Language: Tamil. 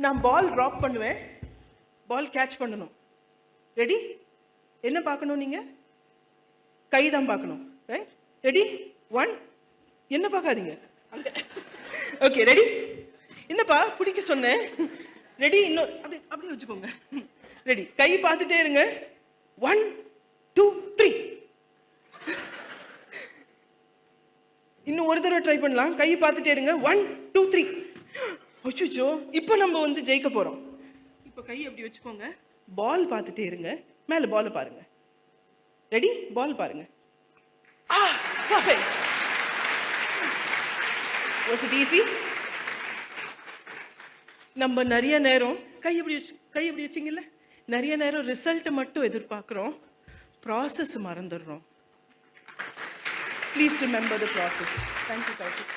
நான் பால் ட்ராப் பண்ணுவேன், பால் கேட்ச் பண்ணணும். ரெடி? என்ன பார்க்கணும் நீங்க? கை தான் பார்க்கணும். ரைட்? ரெடி? 1. என்ன பார்க்காதீங்க. Okay, ready? என்னப்பா பிடிக்க சொன்னேன். ரெடி? இன்னும் அப்படி வச்சுக்கோங்க. ரெடி? கை பார்த்துட்டே இருங்க. 1 2 3. இன்னும் ஒரு தடவை ட்ரை பண்ணலாம். கை பார்த்துட்டே இருங்க. 1 2 3. அச்சோ, இப்போ நம்ம வந்து ஜெயிக்க போறோம். இப்போ கை அப்படி வச்சுக்கோங்க. பால் பார்த்துட்டே இருங்க. மேல பால் பாருங்க. ரெடி? பால் பாருங்க. Perfect. Was it easy? நம்ம நிறைய நேரம் கை இப்படி வச்சிங்கல்ல, நிறைய நேரம் ரிசல்ட் மட்டும் எதிர்பார்க்குறோம், ப்ராசஸ் மறந்துடுறோம். Please remember the process. Thank you, Kaushik.